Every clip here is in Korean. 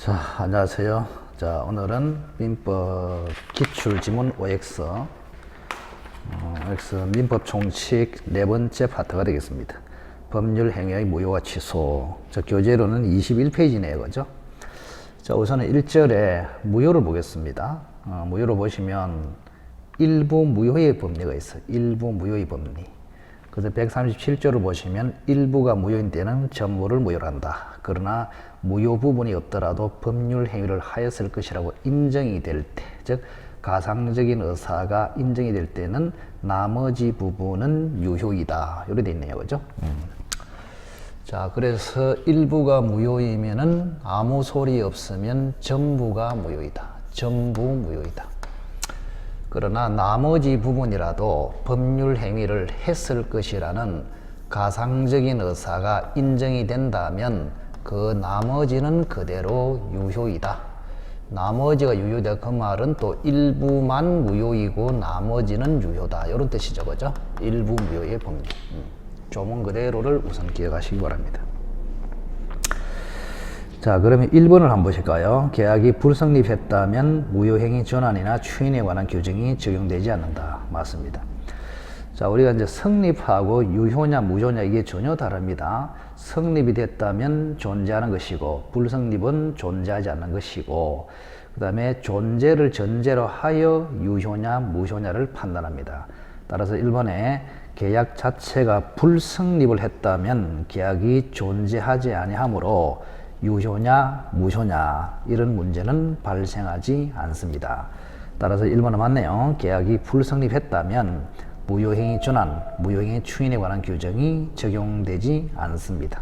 자, 안녕하세요. 자, 오늘은 민법 기출지문 OX, OX 민법 총칙 네 번째 파트가 되겠습니다. 법률 행위의 무효와 취소. 자, 교재로는 21페이지네요. 그죠? 자, 우선은 1절에 무효를 보겠습니다. 무효를 보시면 일부 무효의 법리가 있어요. 일부 무효의 법리. 그래서 137조를 보시면 일부가 무효인 때는 전부를 무효로 한다. 그러나 무효 부분이 없더라도 법률 행위를 하였을 것이라고 인정이 될 때, 즉 가상적인 의사가 인정이 될 때는 나머지 부분은 유효이다. 이렇게 돼 있네요. 그죠? 자, 그래서 일부가 무효이면은 아무 소리 없으면 전부가 무효이다. 전부 무효이다. 그러나 나머지 부분이라도 법률 행위를 했을 것이라는 가상적인 의사가 인정이 된다면 그 나머지는 그대로 유효이다. 나머지가 유효다. 그 말은 또 일부만 무효이고 나머지는 유효다. 이런 뜻이죠. 그죠? 일부 무효의 법리. 조문 그대로를 우선 기억하시기 바랍니다. 자, 그러면 1번을 한번 보실까요? 계약이 불성립했다면 무효행위 전환이나 추인에 관한 규정이 적용되지 않는다. 맞습니다. 자, 우리가 이제 성립하고 유효냐 무효냐 이게 전혀 다릅니다. 성립이 됐다면 존재하는 것이고 불성립은 존재하지 않는 것이고 그 다음에 존재를 전제로 하여 유효냐 무효냐를 판단합니다. 따라서 1번에 계약 자체가 불성립을 했다면 계약이 존재하지 아니하므로 유효냐 무효냐 이런 문제는 발생하지 않습니다. 따라서 1번은 맞네요. 계약이 불성립했다면 무효행위 전환, 무효행위 추인에 관한 규정이 적용되지 않습니다.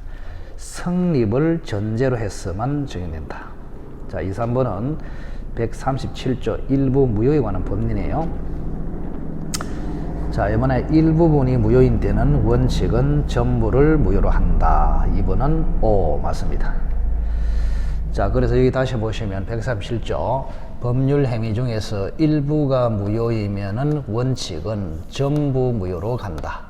성립을 전제로 해서만 적용된다. 자, 2, 3번은 137조 일부 무효에 관한 법리네요. 자, 이번에 일부분이 무효인 때는 원칙은 전부를 무효로 한다. 2번은 O 맞습니다. 자, 그래서 여기 다시 보시면 137조 법률 행위 중에서 일부가 무효이면은 원칙은 전부 무효로 간다.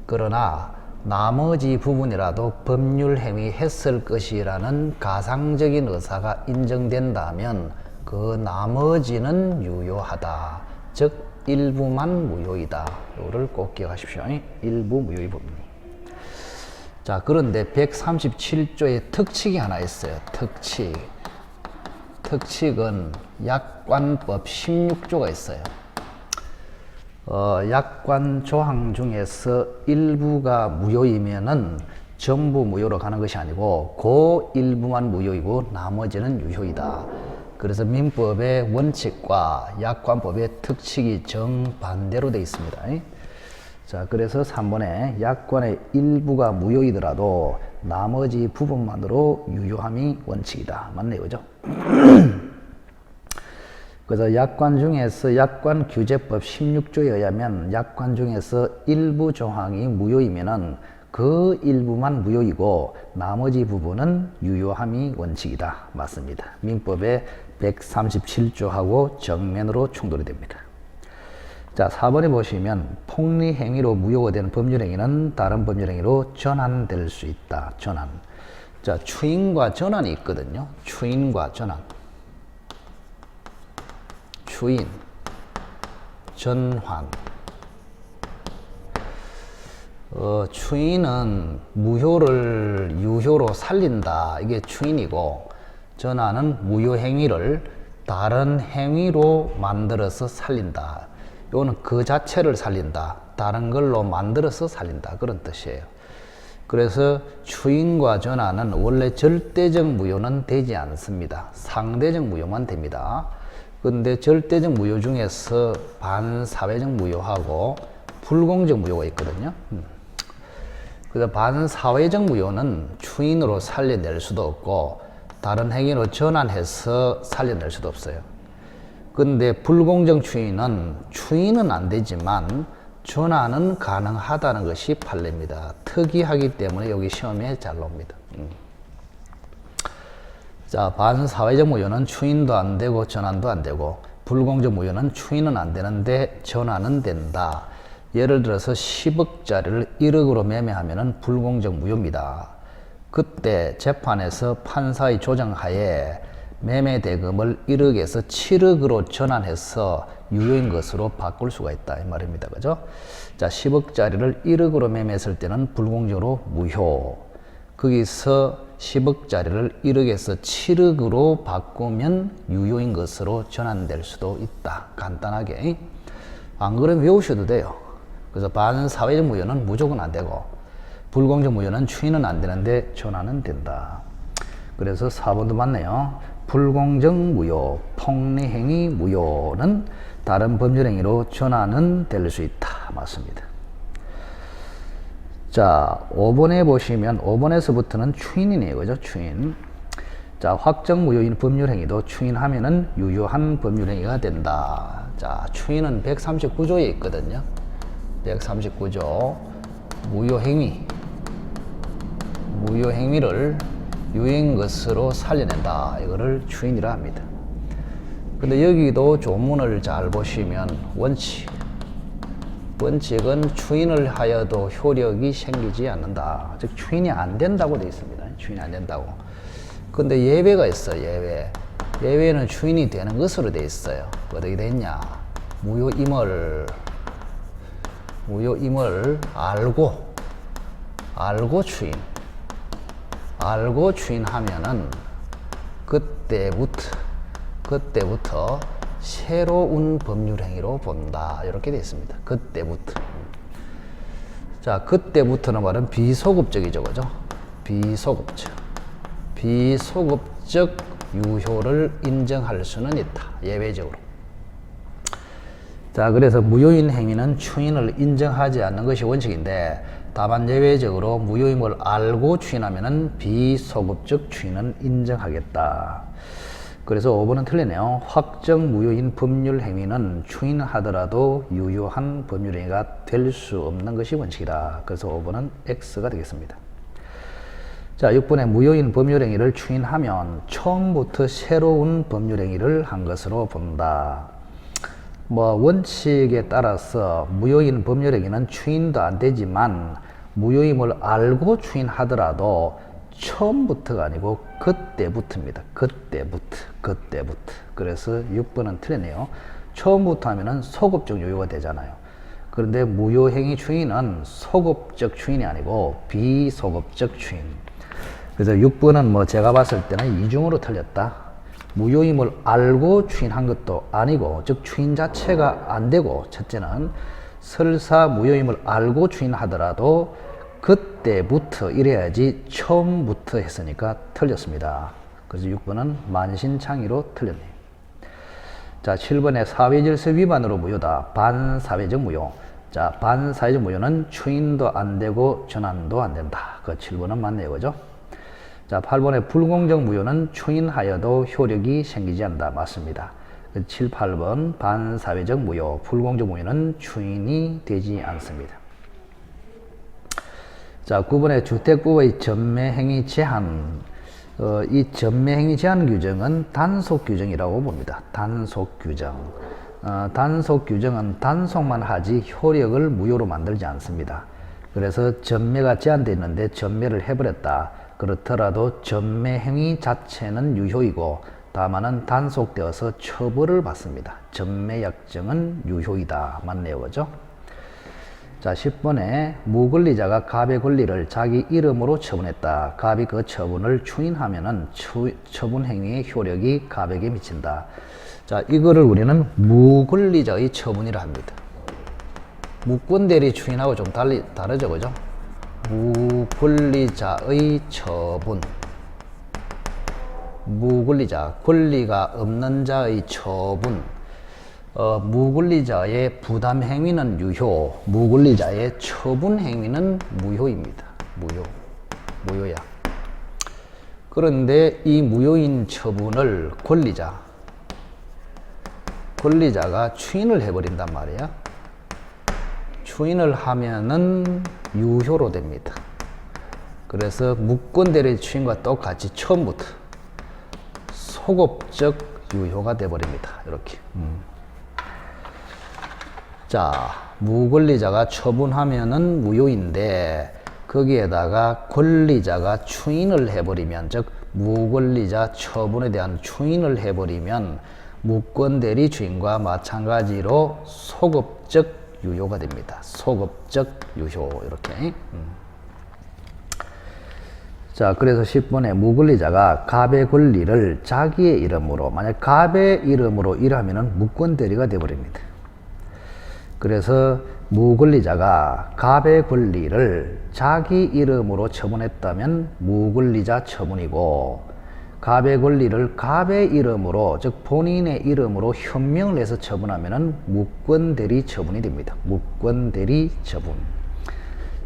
그러나 나머지 부분이라도 법률 행위 했을 것이라는 가상적인 의사가 인정된다면 그 나머지는 유효하다. 즉 일부만 무효이다. 이거를 꼭 기억하십시오. 일부 무효의 법리. 자, 그런데 137조의 특칙이 하나 있어요. 특칙은 약관법 16조가 있어요. 약관 조항 중에서 일부가 무효이면은 전부 무효로 가는 것이 아니고 그 일부만 무효이고 나머지는 유효이다. 그래서 민법의 원칙과 약관법의 특칙이 정반대로 되어 있습니다. 자, 그래서 3번에 약관의 일부가 무효이더라도 나머지 부분만으로 유효함이 원칙이다. 맞네요. 그죠? 그래서 약관 중에서 약관규제법 16조에 의하면 약관 중에서 일부 조항이 무효이면은 그 일부만 무효이고 나머지 부분은 유효함이 원칙이다. 맞습니다. 민법의 137조하고 정면으로 충돌이 됩니다. 자, 4번에 보시면 폭리행위로 무효가 되는 법률행위는 다른 법률행위로 전환될 수 있다. 전환. 자, 추인과 전환이 있거든요. 추인과 전환. 추인, 전환. 추인은 무효를 유효로 살린다. 이게 추인이고, 전환은 무효행위를 다른 행위로 만들어서 살린다. 이거는 그 자체를 살린다. 다른 걸로 만들어서 살린다. 그런 뜻이에요. 그래서 추인과 전환은 원래 절대적 무효는 되지 않습니다. 상대적 무효만 됩니다. 그런데 절대적 무효 중에서 반사회적 무효하고 불공적 무효가 있거든요. 그래서 반사회적 무효는 추인으로 살려낼 수도 없고 다른 행위로 전환해서 살려낼 수도 없어요. 근데 불공정 추인은 안 되지만 전환은 가능하다는 것이 판례입니다. 특이하기 때문에 여기 시험에 잘 나옵니다. 자, 반사회적 무효는 추인도 안 되고 전환도 안 되고 불공정 무효는 추인은 안 되는데 전환은 된다. 예를 들어서 10억짜리를 1억으로 매매하면은 불공정 무효입니다. 그때 재판에서 판사의 조정하에 매매 대금을 1억에서 7억으로 전환해서 유효인 것으로 바꿀 수가 있다 이 말입니다. 그죠? 자, 10억짜리를 1억으로 매매했을 때는 불공정으로 무효. 거기서 10억짜리를 1억에서 7억으로 바꾸면 유효인 것으로 전환될 수도 있다. 간단하게. 안 그러면 외우셔도 돼요. 그래서 반사회적 무효는 무조건 안 되고 불공정 무효는 추인은 안 되는데 전환은 된다. 그래서 4번도 맞네요. 불공정 무효, 폭리행위 무효는 다른 법률행위로 전환은 될 수 있다. 맞습니다. 자, 5번에 보시면 5번에서부터는 추인이네요. 그죠? 추인. 자, 확정 무효인 법률행위도 추인하면은 유효한 법률행위가 된다. 자, 추인은 139조에 있거든요. 139조. 무효행위. 무효행위를 유효인 것으로 살려낸다. 이거를 추인이라 합니다. 근데 여기도 조문을 잘 보시면 원칙은 추인을 하여도 효력이 생기지 않는다. 즉 추인이 안 된다고 되어 있습니다. 추인이 안 된다고. 근데 예외가 있어요. 예외는 추인이 되는 것으로 되어 있어요. 어떻게 됐냐? 무효임을 알고 추인하면은 그때부터 새로운 법률행위로 본다. 이렇게 되어 있습니다. 그때부터. 자, 그때부터는 말은 비소급적이죠. 그죠? 비소급적 유효를 인정할 수는 있다. 예외적으로. 자, 그래서 무효인 행위는 추인을 인정하지 않는 것이 원칙인데 다만 예외적으로 무효임을 알고 추인하면은 비소급적 추인은 인정하겠다. 그래서 5번은 틀리네요. 확정 무효인 법률 행위는 추인하더라도 유효한 법률 행위가 될 수 없는 것이 원칙이다. 그래서 5번은 X가 되겠습니다. 자, 6번에 무효인 법률 행위를 추인하면 처음부터 새로운 법률 행위를 한 것으로 본다. 원칙에 따라서 무효인 법률 행위는 추인도 안 되지만 무효임을 알고 추인하더라도 처음부터가 아니고 그때부터입니다. 그때부터. 그래서 6번은 틀리네요. 처음부터 하면은 소급적 유효가 되잖아요. 그런데 무효행위 추인은 소급적 추인이 아니고 비소급적 추인. 그래서 6번은 제가 봤을 때는 이중으로 틀렸다. 무효임을 알고 추인한 것도 아니고, 즉 추인 자체가 안 되고, 첫째는 설사 무효임을 알고 추인하더라도 그때부터 이래야지 처음부터 했으니까 틀렸습니다. 그래서 6번은 만신창이로 틀렸네요. 자, 7번에 사회질서 위반으로 무효다. 반사회적 무효. 자, 반사회적 무효는 추인도 안 되고 전환도 안 된다. 그 7번은 맞네요. 그죠? 자, 8번에 불공정 무효는 추인하여도 효력이 생기지 않는다. 맞습니다. 7, 8번 반사회적 무효, 불공정 무효는 추인이 되지 않습니다. 자, 9번에 주택부의 전매행위 제한. 이 전매행위 제한 규정은 단속 규정이라고 봅니다. 단속 규정. 단속 규정은 단속만 하지 효력을 무효로 만들지 않습니다. 그래서 전매가 제한되어 있는데 전매를 해버렸다. 그렇더라도 전매행위 자체는 유효이고 다만은 단속되어서 처벌을 받습니다. 전매약정은 유효이다. 맞네요. 그죠? 자, 10번에 무권리자가 갑의 권리를 자기 이름으로 처분했다. 갑이 그 처분을 추인하면은 처분 행위의 효력이 갑에게 미친다. 자, 이거를 우리는 무권리자의 처분이라 합니다. 무권대리 추인하고 좀 다르죠. 그죠? 무권리자의 처분. 무권리자, 권리가 없는 자의 처분. 무권리자의 부담 행위는 유효, 무권리자의 처분 행위는 무효입니다. 무효야. 그런데 이 무효인 처분을 권리자가 추인을 해버린단 말이야. 추인을 하면은 유효로 됩니다. 그래서 무권대리 추인과 똑같이 처음부터 소급적 유효가 돼버립니다. 이렇게. 자, 무권리자가 처분하면은 무효인데 거기에다가 권리자가 추인을 해버리면, 즉 무권리자 처분에 대한 추인을 해버리면 무권대리 추인과 마찬가지로 소급적 유효가 됩니다. 소급적 유효 이렇게. 자, 그래서 10번에 무권리자가 갑의 권리를 자기의 이름으로, 만약 갑의 이름으로 일하면은 무권대리가 되어버립니다. 그래서 무권리자가 갑의 권리를 자기 이름으로 처분했다면 무권리자 처분이고, 갑의 권리를 갑의 이름으로, 즉 본인의 이름으로 현명을 해서 처분하면은 무권대리 처분이 됩니다. 무권대리 처분.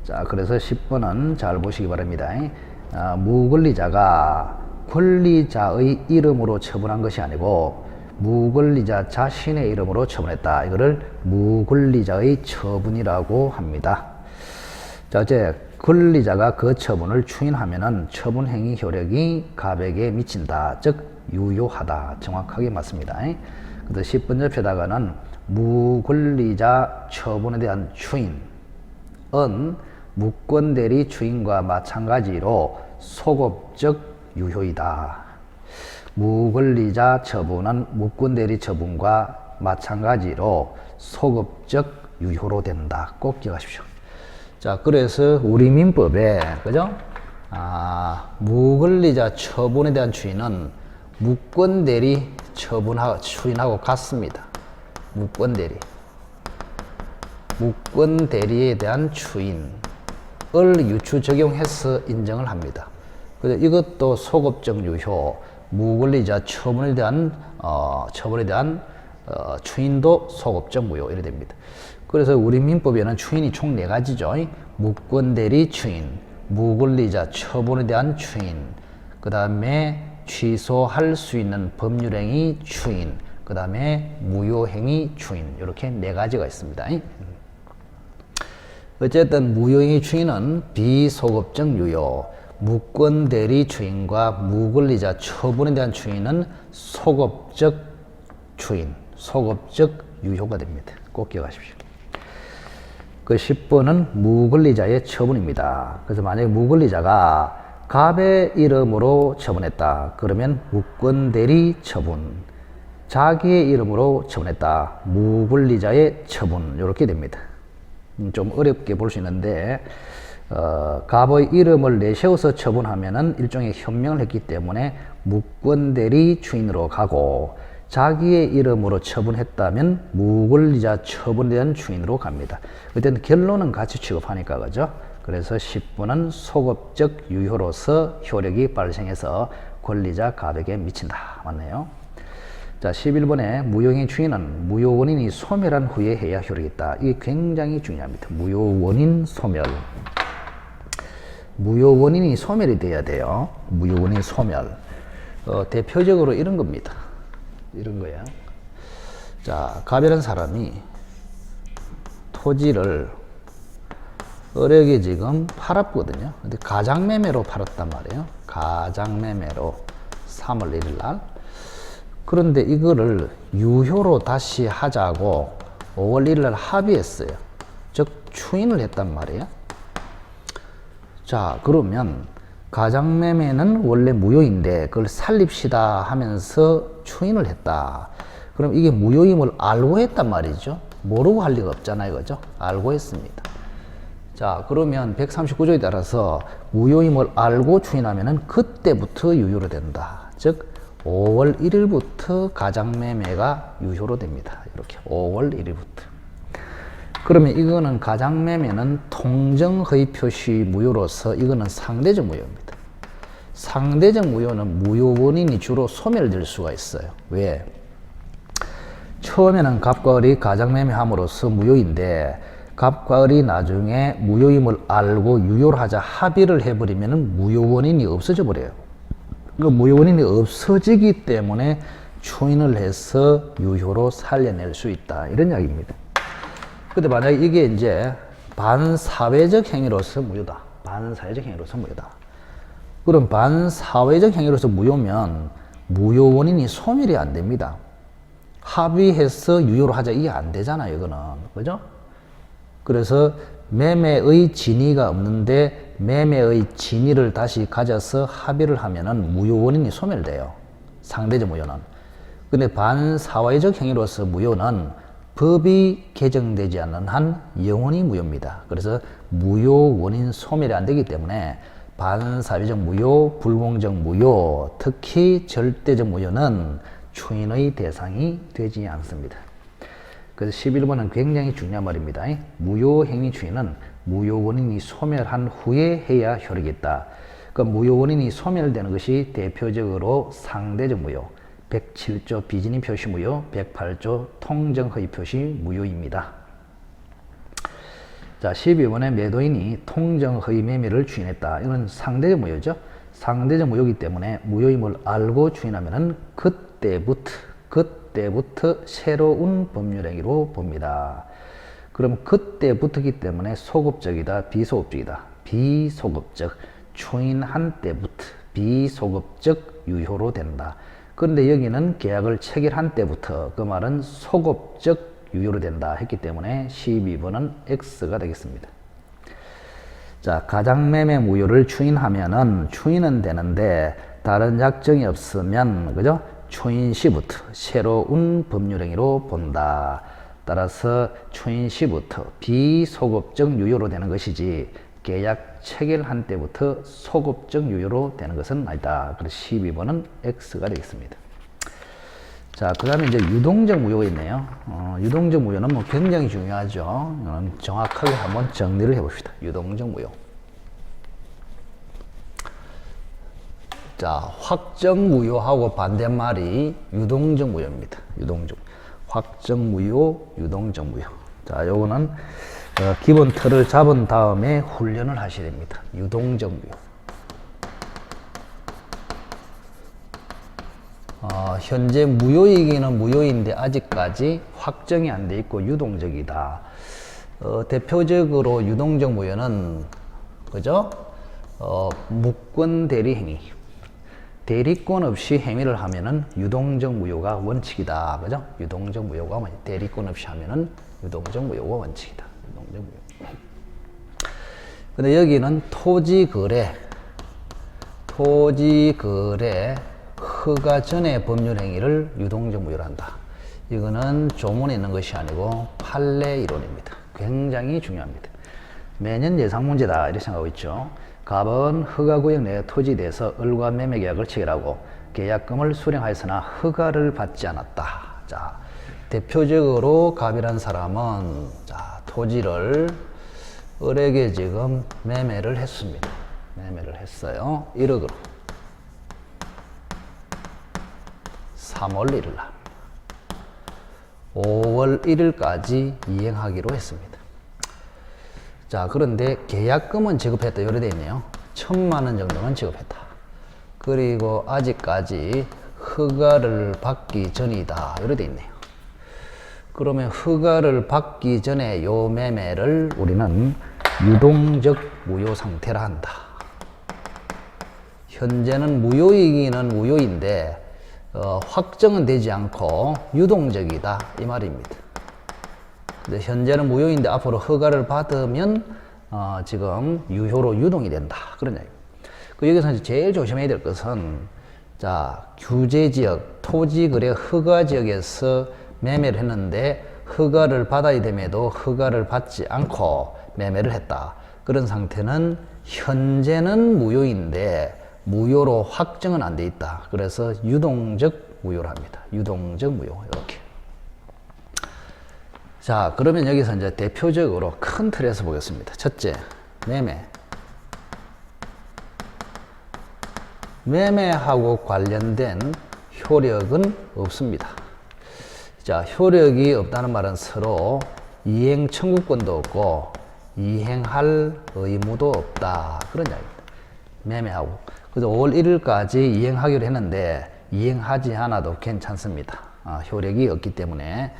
자, 그래서 10번은 잘 보시기 바랍니다. 무권리자가 권리자의 이름으로 처분한 것이 아니고 무권리자 자신의 이름으로 처분했다. 이거를 무권리자의 처분이라고 합니다. 자, 이제 권리자가 그 처분을 추인하면은 처분 행위 효력이 갑에게 미친다. 즉 유효하다. 정확하게 맞습니다. 그래서 10번 옆에다가는 무권리자 처분에 대한 추인은 무권대리 추인과 마찬가지로 소급적 유효이다. 무권리자 처분은 무권대리 처분과 마찬가지로 소급적 유효로 된다. 꼭 기억하십시오. 자, 그래서 우리 민법에, 그죠? 무권리자 처분에 대한 추인은 무권대리 추인하고 같습니다. 무권대리에 대한 추인을 유추 적용해서 인정을 합니다. 그래서 이것도 소급적 유효, 무권리자 처분에 대한 추인도 소급적 무효 이래 됩니다. 그래서 우리 민법에는 추인이 총 4가지죠. 무권대리 추인, 무권리자 처분에 대한 추인, 그 다음에 취소할 수 있는 법률행위 추인, 그 다음에 무효행위 추인, 이렇게 4가지가 있습니다. 어쨌든 무효행위 추인은 비소급적 유효, 무권대리 추인과 무권리자 처분에 대한 추인은 소급적 추인, 소급적 유효가 됩니다. 꼭 기억하십시오. 그 10번은 무권리자의 처분입니다. 그래서 만약에 무권리자가 갑의 이름으로 처분했다. 그러면 무권대리 처분, 자기의 이름으로 처분했다. 무권리자의 처분, 이렇게 됩니다. 좀 어렵게 볼 수 있는데 갑의 이름을 내세워서 처분하면은 일종의 현명을 했기 때문에 무권대리 추인으로 가고, 자기의 이름으로 처분했다면 무권리자 처분에 대한 추인으로 갑니다. 그때는 결론은 같이 취급하니까, 그죠? 그래서 10번은 소급적 유효로서 효력이 발생해서 권리자 갑에게 미친다. 맞네요. 자, 11번에 무효행위 추인은 무효 원인이 소멸한 후에 해야 효력이 있다. 이게 굉장히 중요합니다. 무효 원인 소멸. 무효 원인이 소멸이 돼야 돼요. 무효 원인 소멸. 대표적으로 이런 겁니다. 이런 거야. 자, 갑이라는 사람이 토지를 을에게 지금 팔았거든요. 근데 가장매매로 팔았단 말이에요. 가장매매로 3월 1일 날. 그런데 이거를 유효로 다시 하자고 5월 1일 날 합의했어요. 즉 추인을 했단 말이에요. 자, 그러면 가장매매는 원래 무효인데 그걸 살립시다 하면서 추인을 했다. 그럼 이게 무효임을 알고 했단 말이죠. 모르고 할 리가 없잖아요. 그죠? 알고 했습니다. 자, 그러면 139조에 따라서 무효임을 알고 추인하면은 그때부터 유효로 된다. 즉 5월 1일부터 가장매매가 유효로 됩니다. 이렇게 5월 1일부터. 그러면 이거는 가장매매는 통정허위 표시 무효로서 이거는 상대적 무효입니다. 상대적 무효는 무효 원인이 주로 소멸될 수가 있어요. 왜? 처음에는 갑과 을이 가장매매함으로써 무효인데 갑과 을이 나중에 무효임을 알고 유효를 하자 합의를 해버리면 무효 원인이 없어져 버려요. 그 무효 원인이 없어지기 때문에 추인을 해서 유효로 살려낼 수 있다. 이런 이야기입니다. 근데 만약에 이게 이제 반사회적 행위로서 무효다. 반사회적 행위로서 무효다. 그럼 반사회적 행위로서 무효면 무효 원인이 소멸이 안 됩니다. 합의해서 유효로 하자 이게 안 되잖아요. 이거는. 그죠? 그래서 매매의 진위가 없는데 매매의 진위를 다시 가져서 합의를 하면은 무효 원인이 소멸돼요. 상대적 무효는. 근데 반사회적 행위로서 무효는 법이 개정되지 않는 한 영원히 무효입니다. 그래서 무효 원인 소멸이 안 되기 때문에 반사회적 무효, 불공정 무효, 특히 절대적 무효는 추인의 대상이 되지 않습니다. 그래서 11번은 굉장히 중요한 말입니다. 무효 행위 추인은 무효 원인이 소멸한 후에 해야 효력이 있다. 그 무효 원인이 소멸되는 것이 대표적으로 상대적 무효, 107조 비진임 표시 무효, 108조 통정 허위 표시 무효입니다. 자, 12번에 매도인이 통정 허위 매매를 추인했다. 이건 상대적 무효죠. 상대적 무효이기 때문에 무효임을 알고 추인하면은 그때부터 새로운 법률행위로 봅니다. 그럼 그때부터기 때문에 소급적이다, 비소급적이다. 비소급적, 추인한 때부터 비소급적 유효로 된다. 그런데 여기는 계약을 체결한 때부터, 그 말은 소급적 유효로 된다 했기 때문에 12번은 X가 되겠습니다. 자, 가장매매 무효를 추인하면은 추인은 되는데 다른 약정이 없으면, 그죠? 추인 시부터 새로운 법률행위로 본다. 따라서 추인 시부터 비소급적 유효로 되는 것이지 계약 체결한 때부터 소급적 유효로 되는 것은 아니다. 그래서 12번은 X가 되겠습니다. 자, 그 다음에 이제 유동적 무효가 있네요. 유동적 무효는 뭐 굉장히 중요하죠. 정확하게 한번 정리를 해봅시다. 유동적 무효. 자, 확정 무효하고 반대말이 유동적 무효입니다. 유동적. 확정 무효, 유동적 무효. 자, 요거는 기본 틀을 잡은 다음에 훈련을 하셔야 됩니다. 유동적 무효. 현재 무효이기는 무효인데 아직까지 확정이 안 돼 있고 유동적이다. 대표적으로 유동적 무효는, 그죠? 무권 대리 행위. 대리권 없이 행위를 하면은 유동적 무효가 원칙이다. 그죠? 유동적 무효가 대리권 없이 하면은 유동적 무효가 원칙이다. 유동적 무효. 근데 여기는 토지 거래 허가 전에 법률 행위를 유동적 무효로 한다. 이거는 조문에 있는 것이 아니고 판례 이론입니다. 굉장히 중요합니다. 매년 예상 문제다 이렇게 생각하고 있죠. 갑은 허가구역 내 토지에 대해서 을과 매매계약을 체결하고 계약금을 수령하였으나 허가를 받지 않았다. 자, 대표적으로 갑이라는 사람은 자, 토지를 을에게 지금 매매를 했습니다. 매매를 했어요. 1억으로. 3월 1일 날 5월 1일까지 이행하기로 했습니다. 자, 그런데 계약금은 지급했다. 이래 돼 있네요. 1,000만 원 정도는 지급했다. 그리고 아직까지 허가를 받기 전이다. 이래 돼 있네요. 그러면 허가를 받기 전에 요 매매를 우리는 유동적 무효 상태라 한다. 현재는 무효이기는 무효인데 확정은 되지 않고 유동적이다 이 말입니다. 근데 현재는 무효인데 앞으로 허가를 받으면 지금 유효로 유동이 된다 그런 얘기. 여기서 이제 제일 조심해야 될 것은 자, 규제지역 토지거래 허가지역에서 매매를 했는데 허가를 받아야 됨에도 허가를 받지 않고 매매를 했다. 그런 상태는 현재는 무효인데 무효로 확정은 안 돼 있다. 그래서 유동적 무효를 합니다. 유동적 무효 이렇게. 자, 그러면 여기서 이제 대표적으로 큰 틀에서 보겠습니다. 첫째, 매매. 매매하고 관련된 효력은 없습니다. 자, 효력이 없다는 말은 서로 이행 청구권도 없고 이행할 의무도 없다. 그런 이야기입니다. 매매하고. 그래서 5월 1일까지 이행하기로 했는데 이행하지 않아도 괜찮습니다. 효력이 없기 때문에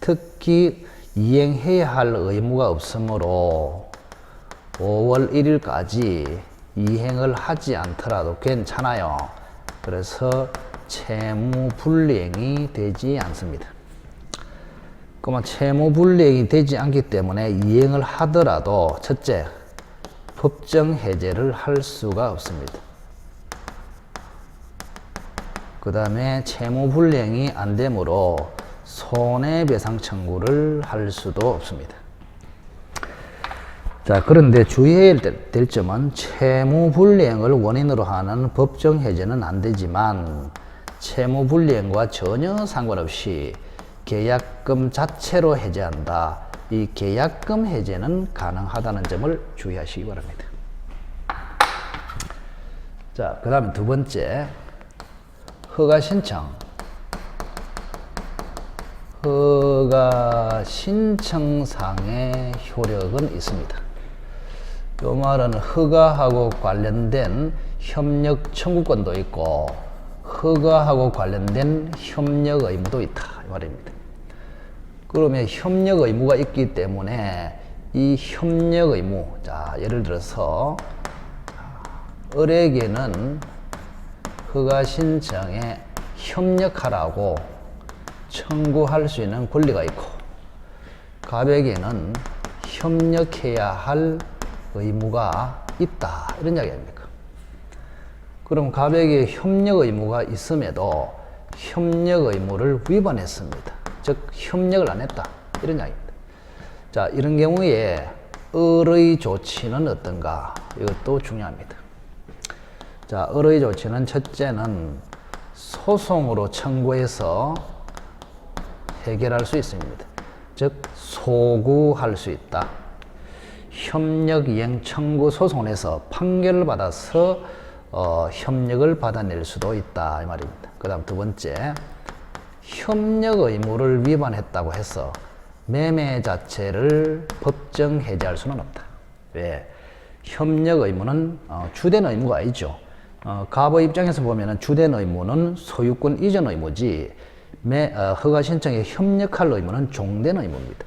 특히 이행해야 할 의무가 없으므로 5월 1일까지 이행을 하지 않더라도 괜찮아요. 그래서 채무 불이행이 되지 않습니다. 그러면 채무불이행이 되지 않기 때문에 이행을 하더라도 첫째, 법정 해제를 할 수가 없습니다. 그 다음에 채무불이행이 안 되므로 손해배상 청구를 할 수도 없습니다. 자, 그런데 주의해야 될 점은 채무불이행을 원인으로 하는 법정 해제는 안 되지만 채무불이행과 전혀 상관없이 계약금 자체로 해제한다. 이 계약금 해제는 가능하다는 점을 주의하시기 바랍니다. 자, 그 다음에 두 번째, 허가신청. 허가신청상의 효력은 있습니다. 이 말은 허가하고 관련된 협력 청구권도 있고 허가하고 관련된 협력 의무도 있다 이 말입니다. 그러면 협력 의무가 있기 때문에 이 협력 의무, 자 예를 들어서 을에게는 허가 신청에 협력하라고 청구할 수 있는 권리가 있고 갑에게는 협력해야 할 의무가 있다 이런 이야기 아닙니까? 그럼 갑에게 협력 의무가 있음에도 협력 의무를 위반했습니다. 즉 협력을 안 했다 이런 이야기입니다. 자, 이런 경우에 을의 조치는 어떤가? 이것도 중요합니다. 자, 을의 조치는 첫째는 소송으로 청구해서 해결할 수 있습니다. 즉 소구할 수 있다. 협력이행 청구 소송을 해서 판결을 받아서 협력을 받아낼 수도 있다 이 말입니다. 그 다음 두 번째, 협력 의무를 위반했다고 해서 매매 자체를 법정 해제할 수는 없다. 왜? 협력 의무는 주된 의무가 아니죠. 갑의 입장에서 보면 주된 의무는 소유권 이전 의무지 허가 신청에 협력할 의무는 종된 의무입니다.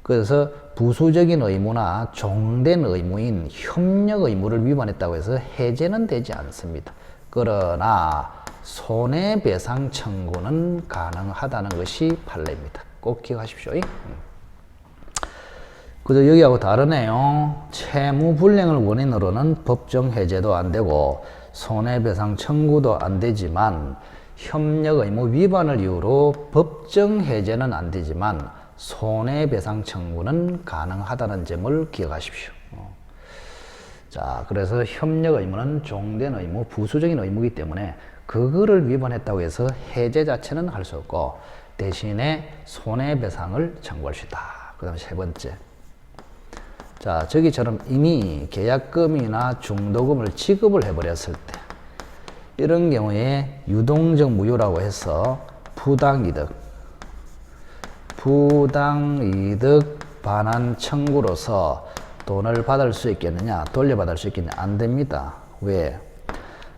그래서 부수적인 의무나 종된 의무인 협력 의무를 위반했다고 해서 해제는 되지 않습니다. 그러나 손해배상 청구는 가능하다는 것이 판례입니다. 꼭 기억하십시오. 그저 여기하고 다르네요. 채무불이행을 원인으로는 법정 해제도 안 되고 손해배상 청구도 안 되지만 협력 의무 위반을 이유로 법정 해제는 안 되지만 손해배상 청구는 가능하다는 점을 기억하십시오. 자, 그래서 협력 의무는 종된 의무, 부수적인 의무이기 때문에 그거를 위반했다고 해서 해제 자체는 할 수 없고 대신에 손해배상을 청구할 수 있다. 그 다음에 세 번째. 자, 저기처럼 이미 계약금이나 중도금을 지급을 해버렸을 때 이런 경우에 유동적 무효라고 해서 부당이득 반환 청구로서 돈을 받을 수 있겠느냐, 돌려받을 수 있겠느냐, 안 됩니다. 왜?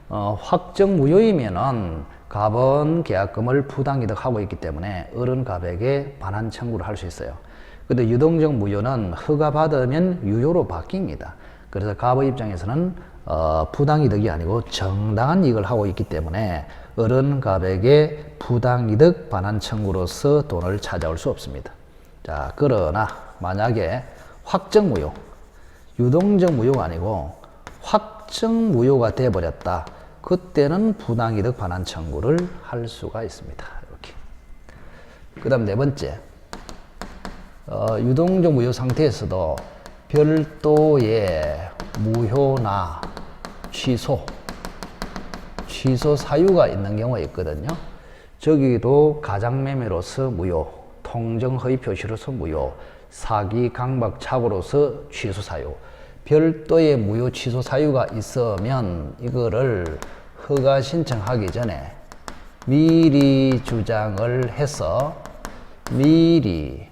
확정 무효이면은 갑은 계약금을 부당이득하고 있기 때문에 을은 갑에게 반환 청구를 할 수 있어요. 근데 유동적 무효는 허가받으면 유효로 바뀝니다. 그래서 갑의 입장에서는 부당이득이 아니고 정당한 이익을 하고 있기 때문에 을은 갑에게 부당이득 반환 청구로서 돈을 찾아올 수 없습니다. 자, 그러나 만약에 확정 무효, 유동적 무효가 아니고 확정 무효가 되어버렸다. 그때는 부당이득 반환 청구를 할 수가 있습니다. 이렇게. 그 다음 네 번째, 유동적 무효 상태에서도 별도의 무효나 취소 사유가 있는 경우가 있거든요. 저기도 가장매매로서 무효, 통정허위 표시로서 무효, 사기, 강박, 착오로서 취소 사유, 별도의 무효 취소 사유가 있으면 이거를 허가 신청하기 전에 미리 주장을 해서 미리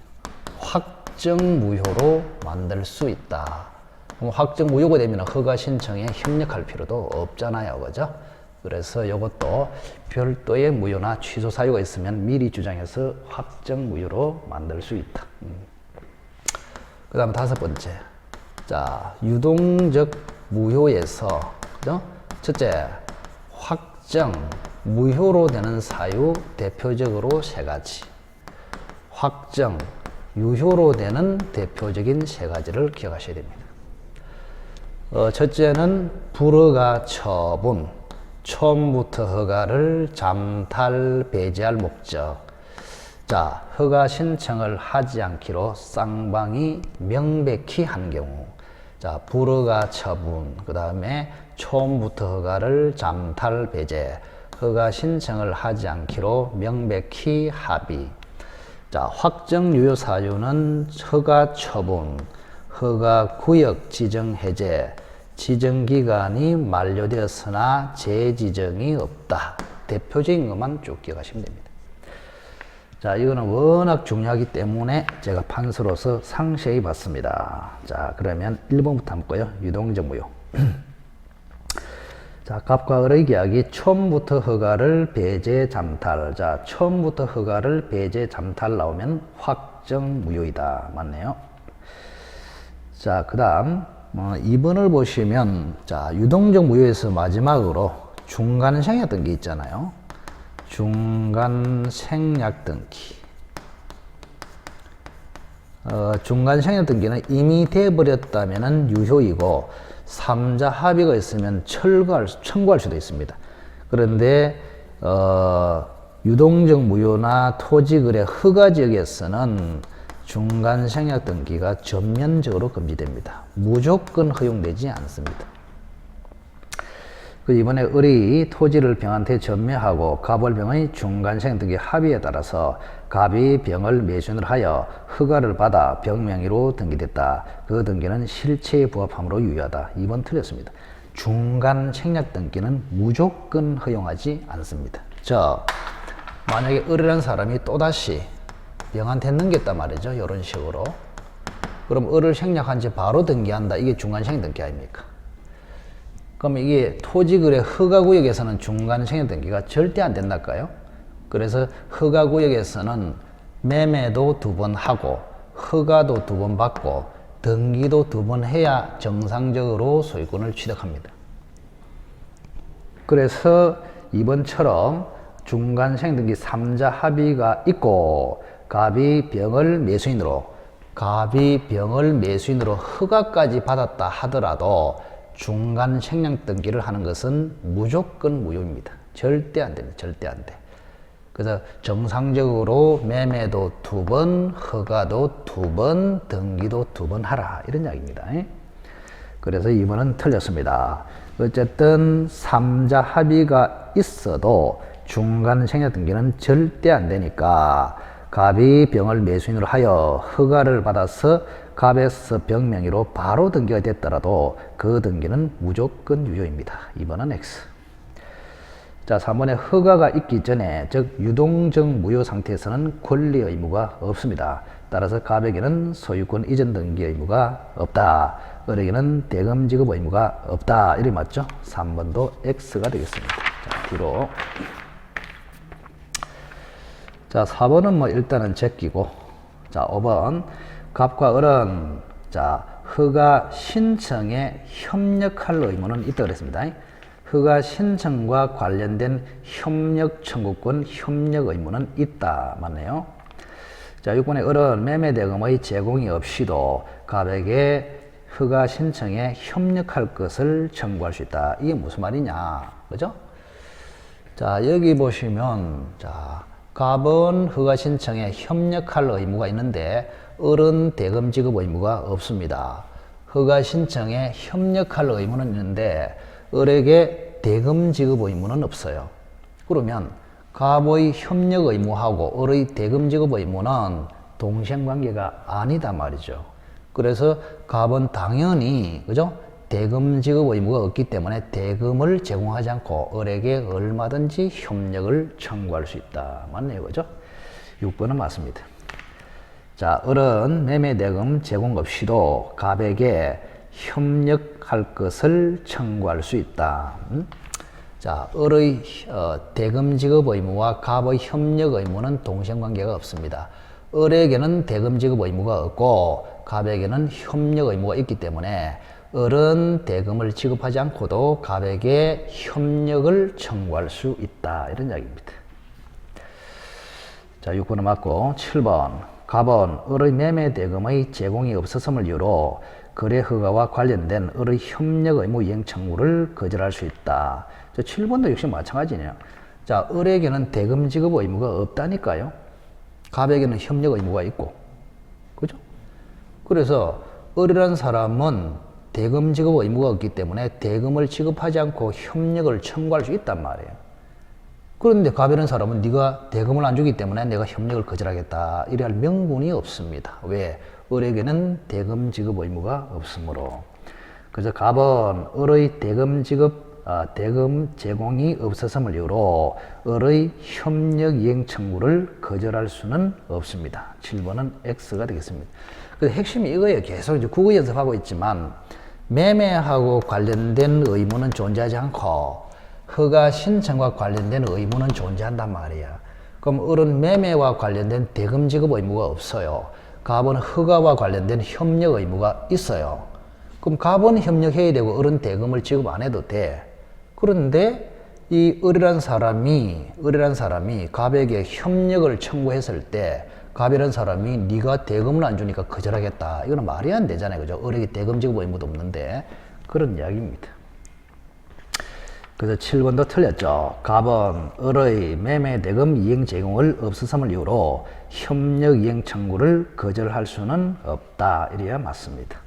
확정 무효로 만들 수 있다. 그럼 확정 무효가 되면 허가 신청에 협력할 필요도 없잖아요. 그죠? 그래서 이것도 별도의 무효나 취소 사유가 있으면 미리 주장해서 확정 무효로 만들 수 있다. 그 다음 다섯 번째. 자, 유동적 무효에서, 그죠? 첫째, 확정 무효로 되는 사유 대표적으로 세 가지. 확정 유효로 되는 대표적인 세 가지를 기억하셔야 됩니다. 첫째는 불허가 처분, 처음부터 허가를 잠탈 배제할 목적. 자, 허가 신청을 하지 않기로 쌍방이 명백히 한 경우. 자, 불허가 처분, 그 다음에 처음부터 허가를 잠탈 배제, 허가 신청을 하지 않기로 명백히 합의. 자, 확정 유효 사유는 허가 처분, 허가 구역 지정 해제, 지정 기간이 만료되었으나 재지정이 없다. 대표적인 것만 쭉 기억하시면 됩니다. 자, 이거는 워낙 중요하기 때문에 제가 판서로서 상세히 봤습니다. 자, 그러면 1번부터 한번 볼까요? 유동적 무효. 자, 갑과 을의 계약이 처음부터 허가를 배제 잠탈. 자, 처음부터 허가를 배제 잠탈 나오면 확정 무효이다. 맞네요. 자, 그 다음 2번을 보시면, 자, 유동적 무효에서 마지막으로 중간 생략 등기 있잖아요. 중간 생략 등기. 중간 생략 등기는 이미 돼버렸다면 유효이고, 3자 합의가 있으면 청구할 수도 있습니다. 그런데 유동적 무효나 토지거래 허가지역에서는 중간 생략 등기가 전면적으로 금지됩니다. 무조건 허용되지 않습니다. 이번에 을이 토지를 병한테 전매하고 갑을병의 중간 생략 등기 합의에 따라서 갑이 병을 매수인을 하여 허가를 받아 병명의로 등기됐다. 그 등기는 실체에 부합함으로 유효하다. 2번 틀렸습니다. 중간 생략 등기는 무조건 허용하지 않습니다. 만약에 을이라는 사람이 또다시 병한테 넘겼단 말이죠. 이런 식으로. 그럼 을을 생략한 지 바로 등기한다. 이게 중간 생략 등기 아닙니까? 그럼 이게 토지거래 허가구역에서는 중간 생략 등기가 절대 안 된달까요? 그래서 허가구역에서는 매매도 2번 하고 허가도 2번 받고 등기도 2번 해야 정상적으로 소유권을 취득합니다. 그래서 이번처럼 중간 생략 등기 3자 합의가 있고 갑이 병을 매수인으로 허가까지 받았다 하더라도 중간 생략 등기를 하는 것은 무조건 무효입니다. 절대 안 됩니다. 절대 안 돼. 그래서 정상적으로 매매도 2번, 허가도 2번, 등기도 2번 하라. 이런 이야기입니다. 그래서 2번은 틀렸습니다. 어쨌든 3자 합의가 있어도 중간 생략 등기는 절대 안 되니까 갑이 병을 매수인으로 하여 허가를 받아서 갑에서 병명의로 바로 등기가 됐더라도 그 등기는 무조건 유효입니다. 2번은 X. 자, 3번에 허가가 있기 전에, 즉 유동적 무효 상태에서는 권리 의무가 없습니다. 따라서 갑에게는 소유권 이전 등기 의무가 없다. 을에게는 대금 지급 의무가 없다. 이렇게 맞죠? 3번도 X가 되겠습니다. 자, 뒤로. 자, 4번은 일단은 제끼고, 자, 5번. 갑과 을은, 자, 허가 신청에 협력할 의무는 있다고 그랬습니다. 허가 신청과 관련된 협력 청구권, 협력 의무는 있다. 맞네요. 자, 6번에 을은 매매대금의 제공이 없이도 갑에게 허가 신청에 협력할 것을 청구할 수 있다. 이게 무슨 말이냐? 그죠? 자, 여기 보시면, 자, 갑은 허가 신청에 협력할 의무가 있는데 을은 대금 지급 의무가 없습니다. 허가 신청에 협력할 의무는 있는데 을에게 대금 지급 의무는 없어요. 그러면 갑의 협력 의무하고 을의 대금 지급 의무는 동생관계가 아니다 말이죠. 그래서 갑은 당연히, 그죠? 대금 지급 의무가 없기 때문에 대금을 제공하지 않고 을에게 얼마든지 협력을 청구할 수 있다. 맞네요. 그죠? 6번은 맞습니다. 자, 을은 매매대금 제공 없이도 갑에게 협력할 것을 청구할 수 있다. 자, 을의 대금 지급 의무와 갑의 협력 의무는 동생관계가 없습니다. 을에게는 대금 지급 의무가 없고 갑에게는 협력 의무가 있기 때문에 을은 대금을 지급하지 않고도 갑에게 협력을 청구할 수 있다. 이런 이야기입니다. 자, 6번은 맞고 7번. 갑은 을의 매매 대금의 제공이 없었음을 이유로 거래 허가와 관련된 을의 협력 의무 이행 청구를 거절할 수 있다. 7번도 역시 마찬가지네요. 자, 을에게는 대금 지급 의무가 없다니까요. 갑에게는 협력 의무가 있고, 그죠? 그래서 을이라는 사람은 대금 지급 의무가 없기 때문에 대금을 지급하지 않고 협력을 청구할 수 있단 말이에요. 그런데 갑이라는 사람은 네가 대금을 안 주기 때문에 내가 협력을 거절하겠다 이래 할 명분이 없습니다. 왜? 을에게는 대금 지급 의무가 없으므로. 그래서 갑은 을의 대금 제공이 없었음을 이유로 을의 협력 이행 청구를 거절할 수는 없습니다. 7번은 X가 되겠습니다. 그래서 핵심이 이거예요. 계속 이제 국어 연습하고 있지만 매매하고 관련된 의무는 존재하지 않고 허가 신청과 관련된 의무는 존재한단 말이야. 그럼 을은 매매와 관련된 대금 지급 의무가 없어요. 갑은 허가와 관련된 협력 의무가 있어요. 그럼 갑은 협력해야 되고 을은 대금을 지급 안 해도 돼. 그런데 이 을이란 사람이 갑에게 협력을 청구했을 때 갑이라는 사람이 네가 대금을 안 주니까 거절하겠다. 이거는 말이 안 되잖아요. 그죠? 을에게 대금 지급 의무도 없는데 그런 이야기입니다. 그래서 7번도 틀렸죠. 갑은 을의 매매 대금 이행 제공을 없었음을 이유로 협력 이행 청구를 거절할 수는 없다. 이래야 맞습니다.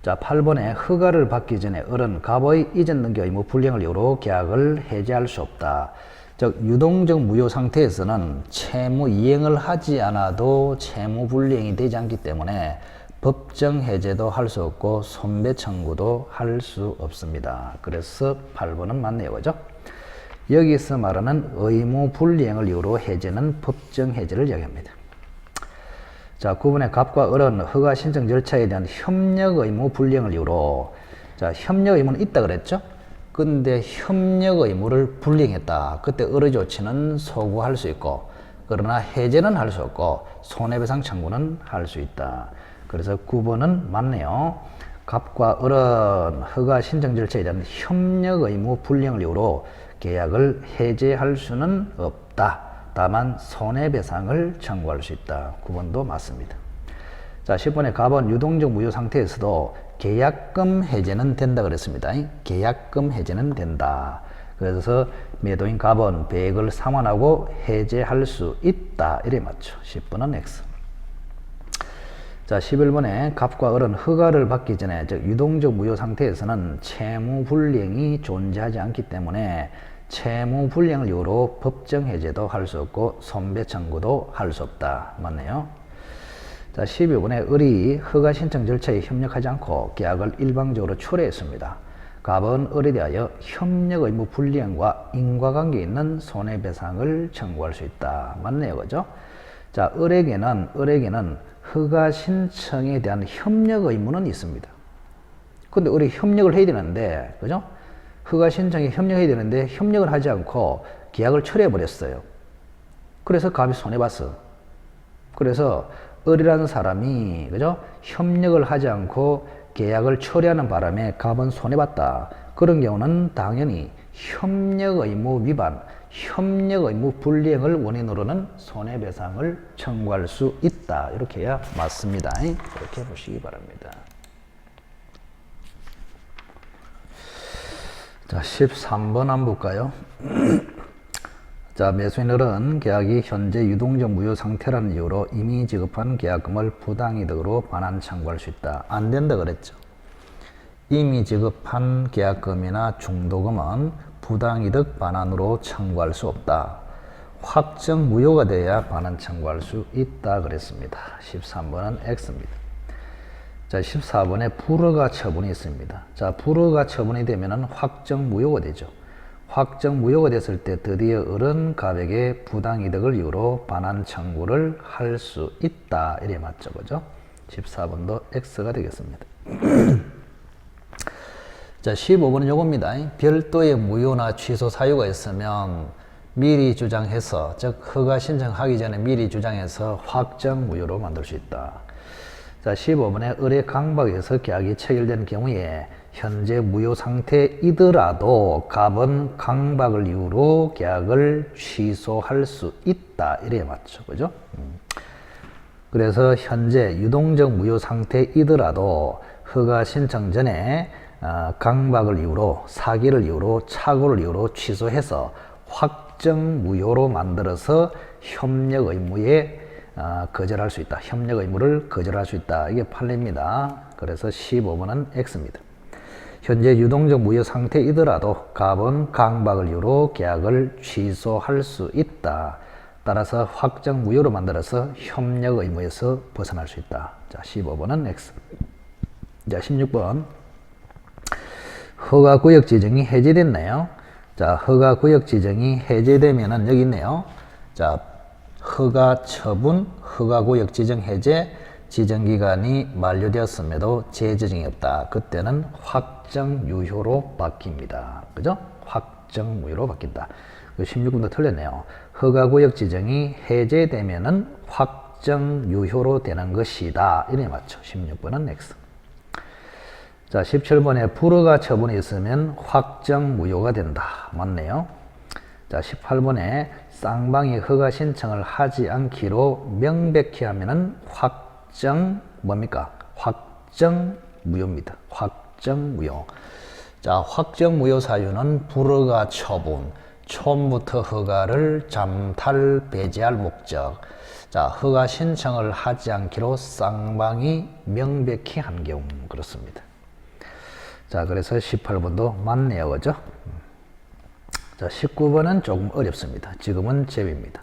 자, 8번에 허가를 받기 전에 을은 갑의 이전 등기 의무 불이행을 이유로 계약을 해지할 수 없다. 즉 유동적 무효 상태에서는 채무 이행을 하지 않아도 채무 불이행이 되지 않기 때문에 법정 해제도 할 수 없고 손배 청구도 할 수 없습니다. 그래서 8번은 맞네요. 그죠? 여기서 말하는 의무 불이행을 이유로 해제는 법정 해제를 이야기합니다. 자, 9번에 갑과 을은 허가 신청 절차에 대한 협력 의무 불이행을 이유로, 자, 협력 의무는 있다 그랬죠? 근데 협력 의무를 불이행했다. 그때 을의 조치는 소구할 수 있고, 그러나 해제는 할 수 없고 손해배상 청구는 할 수 있다. 그래서 9번은 맞네요. 갑과 을은 허가 신청 절차에 대한 협력 의무 불이행을 이유로 계약을 해제할 수는 없다. 다만 손해배상을 청구할 수 있다. 9번도 맞습니다. 자, 10번에 갑은 유동적 무효 상태에서도 계약금 해제는 된다 그랬습니다. 계약금 해제는 된다. 그래서 매도인 갑은 배액을 상환하고 해제할 수 있다. 이래 맞죠. 10번은 X. 자, 11번에 갑과 을은 허가를 받기 전에, 즉 유동적 무효 상태에서는 채무 불이행이 존재하지 않기 때문에 채무 불이행을 이유로 법정 해제도 할 수 없고 손배 청구도 할 수 없다. 맞네요. 자, 12번에 을이 허가 신청 절차에 협력하지 않고 계약을 일방적으로 철회했습니다. 갑은 을에 대하여 협력 의무 불이행과 인과관계 있는 손해배상을 청구할 수 있다. 맞네요. 그죠? 자, 을에게는 허가 신청에 대한 협력 의무는 있습니다. 근데 을이 협력을 해야 되는데, 그죠? 허가 신청에 협력해야 되는데 협력을 하지 않고 계약을 철회해 버렸어요. 그래서 갑이 손해봤어. 그래서 을이라는 사람이, 그죠? 협력을 하지 않고 계약을 철회하는 바람에 갑은 손해봤다. 그런 경우는 당연히 협력 의무 위반, 협력 의무 불이행을 원인으로는 손해배상을 청구할 수 있다. 이렇게 해야 맞습니다. 이렇게 보시기 바랍니다. 자, 13번 한번 볼까요? 자, 매수인은 계약이 현재 유동적 무효 상태라는 이유로 이미 지급한 계약금을 부당이득으로 반환 청구할 수 있다. 안 된다 그랬죠. 이미 지급한 계약금이나 중도금은 부당이득 반환으로 청구할 수 없다. 확정 무효가 돼야 반환 청구할 수 있다 그랬습니다. 13번은 X입니다. 자, 14번에 불허가 처분이 있습니다. 자, 불허가 처분이 되면은 확정 무효가 되죠. 확정 무효가 됐을 때 드디어 을은 갑에게 부당이득을 이유로 반환 청구를 할 수 있다. 이래 맞죠. 그죠? 14번도 X가 되겠습니다. 자, 15번은 요겁니다. 별도의 무효나 취소 사유가 있으면 미리 주장해서, 즉 허가 신청하기 전에 미리 주장해서 확정 무효로 만들 수 있다. 자, 15번에 을의 강박에서 계약이 체결된 경우에 현재 무효 상태이더라도 갑은 강박을 이유로 계약을 취소할 수 있다. 이래 맞죠. 그죠? 그래서 현재 유동적 무효 상태이더라도 허가 신청 전에 강박을 이유로, 사기를 이유로, 착오를 이유로 취소해서 확정 무효로 만들어서 협력 의무에 거절할 수 있다. 협력 의무를 거절할 수 있다. 이게 판례입니다. 그래서 15번은 X입니다. 현재 유동적 무효 상태이더라도 갑은 강박을 이유로 계약을 취소할 수 있다. 따라서 확정 무효로 만들어서 협력 의무에서 벗어날 수 있다. 자, 15번은 X. 자, 16번. 허가 구역 지정이 해제됐나요? 자, 허가 구역 지정이 해제되면은 여기 있네요. 자, 허가 처분, 허가 구역 지정 해제, 지정 기간이 만료되었음에도 재지정이 없다. 그때는 확정 유효로 바뀝니다. 그죠? 확정 무효로 바뀐다. 16번도 틀렸네요. 허가 구역 지정이 해제되면은 확정 유효로 되는 것이다. 이래 맞죠. 16번은 X. 자, 17번에 불허가 처분이 있으면 확정 무효가 된다. 맞네요. 자, 18번에 쌍방이 허가 신청을 하지 않기로 명백히 하면은 확정 뭡니까? 확정 무효입니다. 확정 무효. 자, 확정 무효 사유는 불허가 처분, 처음부터 허가를 잠탈 배제할 목적. 자, 허가 신청을 하지 않기로 쌍방이 명백히 한 경우 그렇습니다. 자, 그래서 18번도 맞네요. 그죠? 자, 19번은 조금 어렵습니다. 지금은 제외입니다.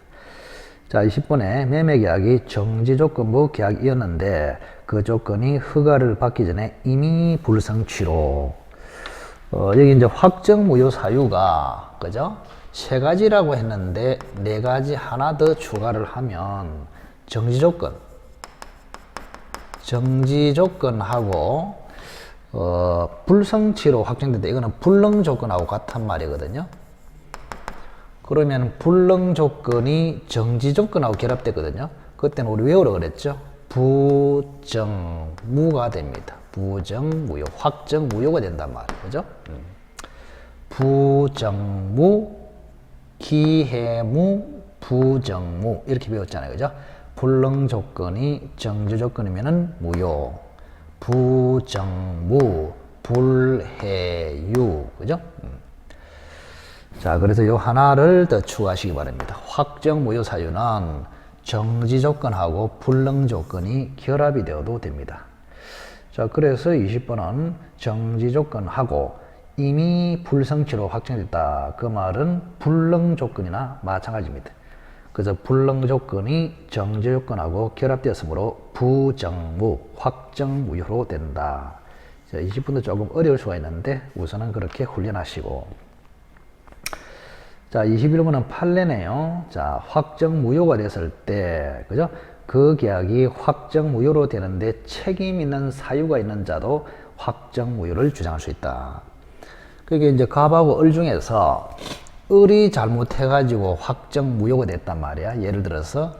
자, 20번에 매매계약이 정지조건부 계약이었는데 그 조건이 허가를 받기 전에 이미 불성취로 여기 이제 확정 무효 사유가 그죠? 세 가지라고 했는데 네 가지 하나 더 추가를 하면 정지조건하고 불성취로 확정된다. 이거는 불능조건하고 같은 말이거든요. 그러면 불능조건이 정지조건하고 결합됐거든요. 그때는 우리 외우라 그랬죠. 부정무가 됩니다. 부정무효, 확정무효가 된단 말이에요. 그죠? 부정무, 기해무, 부정무 이렇게 배웠잖아요. 그죠? 불능조건이 정지조건이면은 무효, 부정무, 불해유. 그죠? 자, 그래서 요 하나를 더 추가하시기 바랍니다. 확정 무효 사유는 정지 조건하고 불능 조건이 결합이 되어도 됩니다. 자, 그래서 20번은 정지 조건하고 이미 불성취로 확정됐다. 그 말은 불능 조건이나 마찬가지입니다. 그래서 불능 조건이 정지 조건하고 결합되었으므로 부정무, 확정 무효로 된다. 자, 20분도 조금 어려울 수가 있는데 우선은 그렇게 훈련하시고. 자, 21번은 판례네요. 자, 확정 무효가 됐을 때, 그죠? 그 계약이 확정 무효로 되는데 책임 있는 사유가 있는 자도 확정 무효를 주장할 수 있다. 그게 이제 갑하고 을 중에서 을이 잘못해가지고 확정 무효가 됐단 말이야. 예를 들어서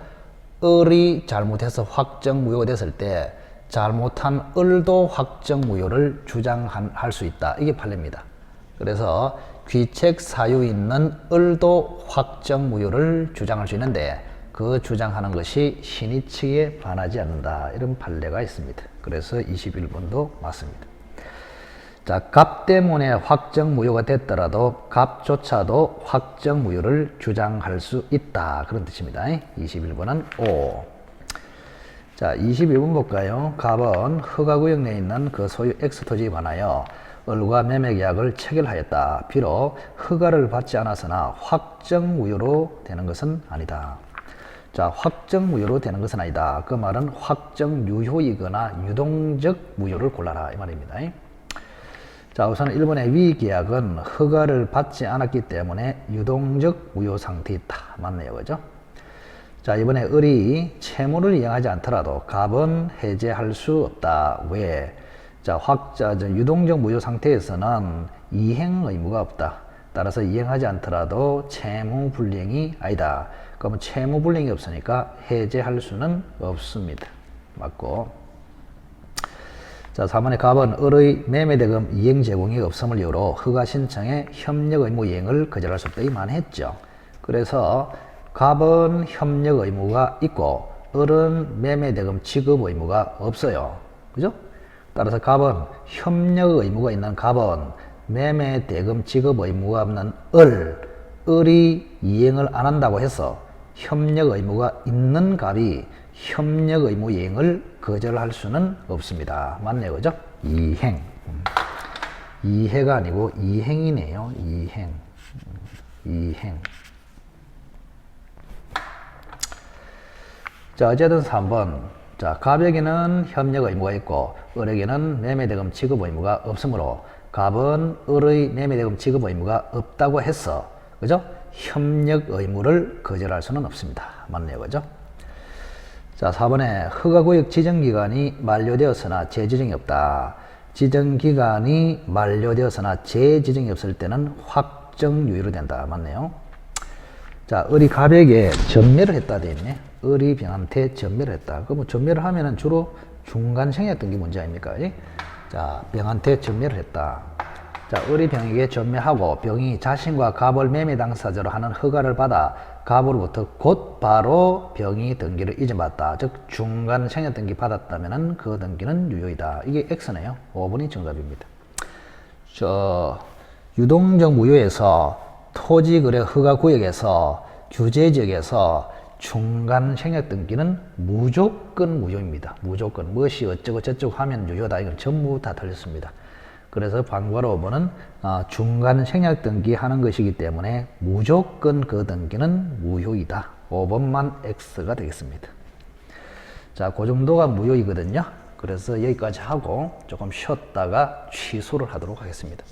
을이 잘못해서 확정 무효가 됐을 때 잘못한 을도 확정 무효를 주장할 수 있다. 이게 판례입니다. 그래서 귀책 사유 있는 을도 확정 무효를 주장할 수 있는데 그 주장하는 것이 신의 측에 반하지 않는다. 이런 판례가 있습니다. 그래서 21번도 맞습니다. 자, 갑 때문에 확정 무효가 됐더라도 갑조차도 확정 무효를 주장할 수 있다. 그런 뜻입니다. 21번은 O. 자, 21번 볼까요? 갑은 허가구역 내에 있는 그 소유 X토지에 관하여 을과 매매계약을 체결하였다. 비록 허가를 받지 않았으나 확정 무효로 되는 것은 아니다. 자, 확정 무효로 되는 것은 아니다. 그 말은 확정 유효이거나 유동적 무효를 골라라 이 말입니다. 자, 우선 1번의 위 계약은 허가를 받지 않았기 때문에 유동적 무효 상태에 있다. 맞네요. 그죠? 자, 이번에 을이 채무를 이행하지 않더라도 갑은 해제할 수 없다. 왜? 자, 유동적 무효 상태에서는 이행 의무가 없다. 따라서 이행하지 않더라도 채무 불이행이 아니다. 그러면 채무 불이행이 없으니까 해제할 수는 없습니다. 맞고. 자, 4번에 갑은 을의 매매대금 이행 제공이 없음을 이유로 허가 신청에 협력 의무 이행을 거절할 수 없다. 이만 했죠. 그래서 갑은 협력 의무가 있고 을은 매매대금 지급 의무가 없어요. 그죠? 따라서 갑은 협력 의무가 있는 갑은 매매대금 지급 의무가 없는 을이 이행을 안 한다고 해서 협력 의무가 있는 갑이 협력 의무 이행을 거절할 수는 없습니다. 맞네요. 그죠? 이행. 이해가 아니고 이행이네요. 이행. 이행. 자, 어쨌든 3번. 자, 갑에게는 협력 의무가 있고 을에게는 매매대금 지급 의무가 없으므로 갑은 을의 매매대금 지급 의무가 없다고 해서 그죠? 협력 의무를 거절할 수는 없습니다. 맞네요. 그죠? 자, 4번에 허가구역 지정기간이 만료되었으나 재지정이 없다. 지정기간이 만료되었으나 재지정이 없을 때는 확정유예로 된다. 맞네요. 자, 을이 갑에게 전매를 했다 돼 있네. 을이 병한테 전매를 했다. 그럼 전매를 하면은 주로 중간생략등기 문제 아닙니까? 자, 병한테 전매를 했다. 자, 을이 병에게 전매하고 병이 자신과 갑을 매매 당사자로 하는 허가를 받아 갑으로부터 곧 바로 병이 등기를 이전받았다. 즉 중간 생략 등기 받았다면은 그 등기는 유효이다. 이게 X네요. 5번이 정답입니다. 유동적 무효에서 토지거래 허가구역에서 규제지역에서 중간 생략 등기는 무조건 무효입니다. 무조건 무엇이 어쩌고 저쩌고 하면 유효다. 이건 전부 다 틀렸습니다. 그래서 방과로 5번은 중간 생략 등기 하는 것이기 때문에 무조건 그 등기는 무효이다. 5번만 X가 되겠습니다. 자, 그 정도가 무효이거든요. 그래서 여기까지 하고 조금 쉬었다가 취소를 하도록 하겠습니다.